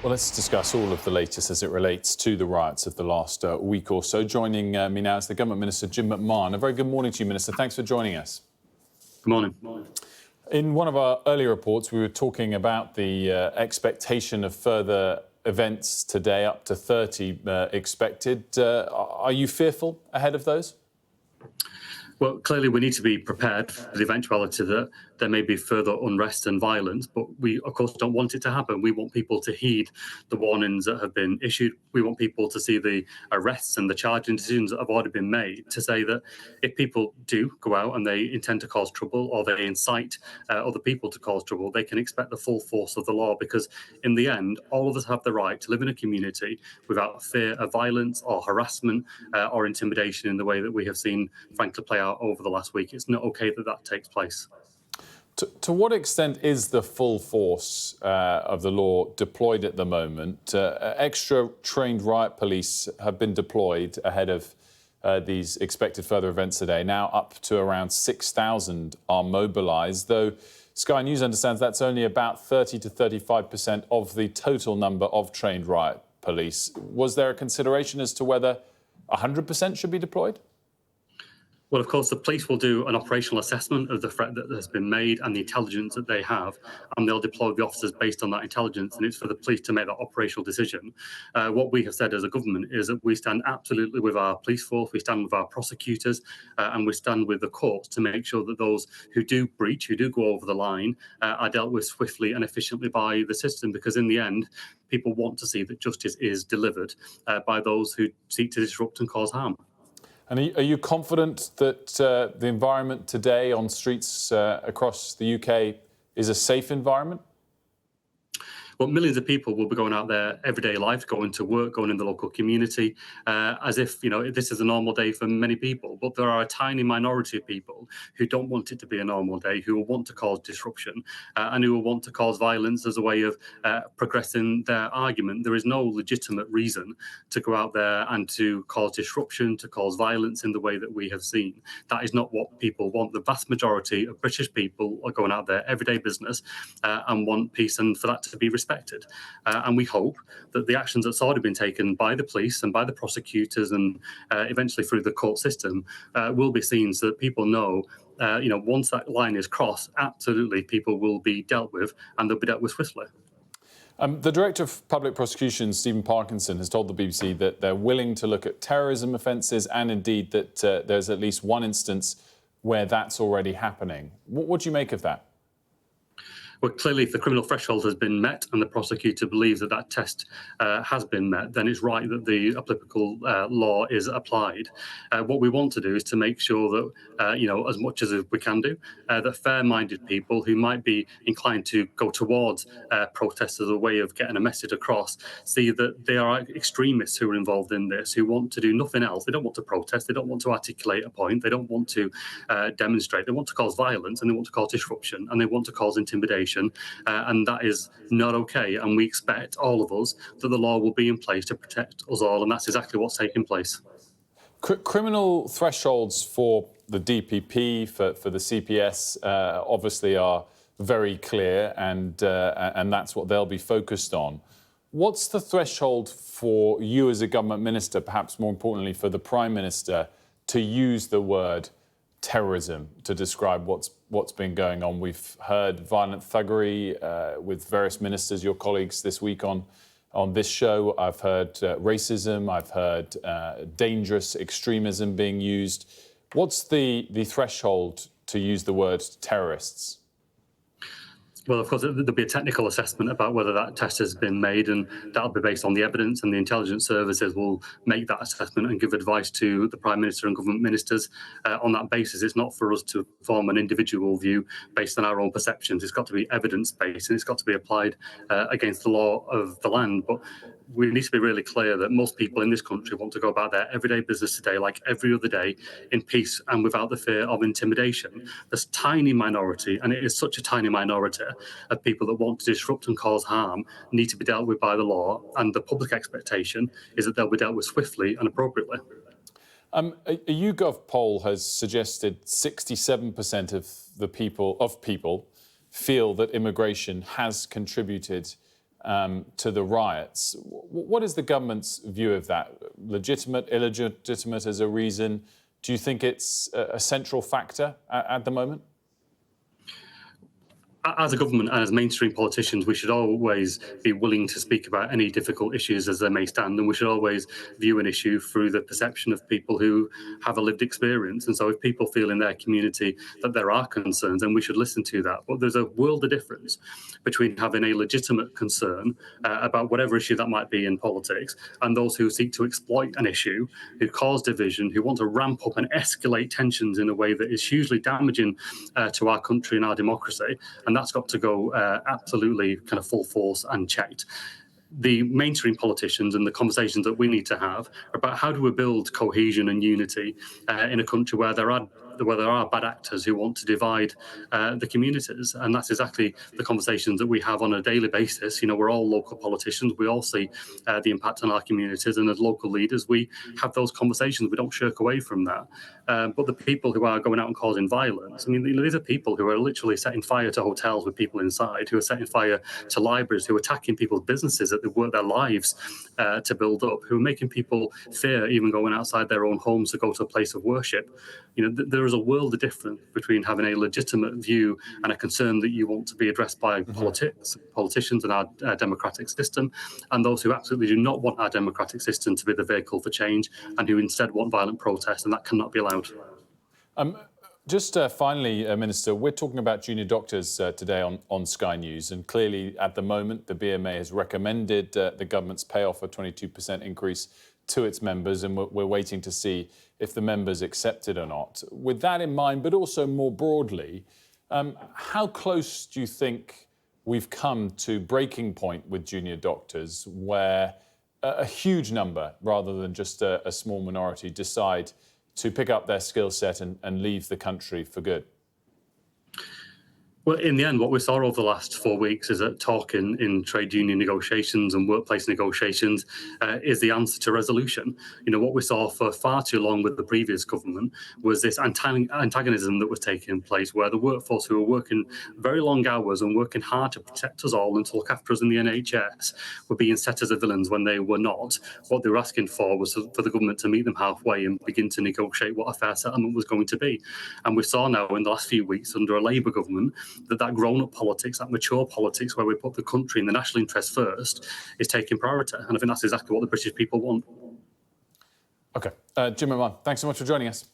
Well, let's discuss all of the latest as it relates to the riots of the last week or so. Joining me now is the Government Minister, Jim McMahon. A very good morning to you, Minister. Thanks for joining us. Good morning. In one of our earlier reports, we were talking about the expectation of further events today, up to 30 expected. Are you fearful ahead of those? Well, clearly we need to be prepared for the eventuality that there may be further unrest and violence, but we, of course, don't want it to happen. We want people to heed the warnings that have been issued. We want people to see the arrests and the charging decisions that have already been made to say that if people do go out and they intend to cause trouble or they incite other people to cause trouble, they can expect the full force of the law, because in the end, all of us have the right to live in a community without fear of violence or harassment or intimidation in the way that we have seen, frankly, play out over the last week. It's not okay that that takes place. To what extent is the full force of the law deployed at the moment? Extra trained riot police have been deployed ahead of these expected further events today. Now up to around 6,000 are mobilised, though Sky News understands that's only about 30 to 35% of the total number of trained riot police. Was there a consideration as to whether 100% should be deployed? Well, of course, the police will do an operational assessment of the threat that has been made and the intelligence that they have, and they'll deploy the officers based on that intelligence, and it's for the police to make that operational decision. What we have said as a government is that we stand absolutely with our police force, we stand with our prosecutors, and we stand with the courts to make sure that those who do breach, who do go over the line, are dealt with swiftly and efficiently by the system, because in the end, people want to see that justice is delivered by those who seek to disrupt and cause harm. And are you confident that the environment today on streets across the UK is a safe environment? Well, millions of people will be going out there everyday life, going to work, going in the local community, as if, this is a normal day for many people. But there are a tiny minority of people who don't want it to be a normal day, who will want to cause disruption and who will want to cause violence as a way of progressing their argument. There is no legitimate reason to go out there and to cause disruption, to cause violence in the way that we have seen. That is not what people want. The vast majority of British people are going out there everyday business and want peace, and for that to be respected. And we hope that the actions that's already been taken by the police and by the prosecutors and eventually through the court system will be seen, so that people know, once that line is crossed, absolutely people will be dealt with, and they'll be dealt with swiftly. The Director of Public Prosecution, Stephen Parkinson, has told the BBC that they're willing to look at terrorism offences, and indeed that there's at least one instance where that's already happening. What do you make of that? Well, clearly, if the criminal threshold has been met and the prosecutor believes that that test has been met, then it's right that the applicable law is applied. What we want to do is to make sure that, as much as we can do, that fair-minded people who might be inclined to go towards protests as a way of getting a message across see that they are extremists who are involved in this, who want to do nothing else. They don't want to protest. They don't want to articulate a point. They don't want to demonstrate. They want to cause violence, and they want to cause disruption, and they want to cause intimidation. And that is not okay. And we expect, all of us, that the law will be in place to protect us all. And that's exactly what's taking place. Criminal thresholds for the DPP, for the CPS, obviously are very clear, and that's what they'll be focused on. What's the threshold for you as a government minister, perhaps more importantly for the Prime Minister, to use the word terrorism to describe what's been going on? We've heard violent thuggery with various ministers, your colleagues, this week on this show. I've heard racism. I've heard dangerous extremism being used. What's the threshold to use the word terrorists? Well, of course, there'll be a technical assessment about whether that test has been made, and that'll be based on the evidence, and the intelligence services will make that assessment and give advice to the Prime Minister and government ministers on that basis. It's not for us to form an individual view based on our own perceptions. It's got to be evidence-based, and it's got to be applied against the law of the land. But we need to be really clear that most people in this country want to go about their everyday business today like every other day, in peace and without the fear of intimidation. This tiny minority, and it is such a tiny minority, of people that want to disrupt and cause harm need to be dealt with by the law, and the public expectation is that they'll be dealt with swiftly and appropriately. A YouGov poll has suggested 67% of people feel that immigration has contributed to the riots. What is the government's view of that? Legitimate, illegitimate as a reason? Do you think it's a central factor at the moment? As a government and as mainstream politicians, we should always be willing to speak about any difficult issues as they may stand, and we should always view an issue through the perception of people who have a lived experience. And so if people feel in their community that there are concerns, then we should listen to that. But there's a world of difference between having a legitimate concern about whatever issue that might be in politics, and those who seek to exploit an issue, who cause division, who want to ramp up and escalate tensions in a way that is hugely damaging to our country and our democracy. And that's got to go absolutely kind of full force unchecked. The mainstream politicians and the conversations that we need to have are about how do we build cohesion and unity in a country where there are bad actors who want to divide the communities. And that's exactly the conversations that we have on a daily basis. You know, we're all local politicians. We all see the impact on our communities. And as local leaders, we have those conversations. We don't shirk away from that. But the people who are going out and causing violence, I mean, these are people who are literally setting fire to hotels with people inside, who are setting fire to libraries, who are attacking people's businesses that they've worked their lives to build up, who are making people fear even going outside their own homes to go to a place of worship. You know, there is a world of difference between having a legitimate view and a concern that you want to be addressed by politicians and our democratic system, and those who absolutely do not want our democratic system to be the vehicle for change and who instead want violent protest, and that cannot be allowed. Just finally, Minister, we're talking about junior doctors today on Sky News, and clearly at the moment the BMA has recommended the government's pay off a 22% increase to its members, and we're waiting to see if the members accept it or not. With that in mind, but also more broadly, how close do you think we've come to breaking point with junior doctors where a huge number, rather than just a small minority, decide to pick up their skill set and leave the country for good? Well, in the end, what we saw over the last 4 weeks is that talk in trade union negotiations and workplace negotiations is the answer to resolution. You know, what we saw for far too long with the previous government was this antagonism that was taking place, where the workforce who were working very long hours and working hard to protect us all and to look after us in the NHS were being set as the villains when they were not. What they were asking for was for the government to meet them halfway and begin to negotiate what a fair settlement was going to be. And we saw now in the last few weeks under a Labour government that grown-up politics, that mature politics where we put the country and the national interest first, is taking priority. And I think that's exactly what the British people want. OK. Jim McMahon, thanks so much for joining us.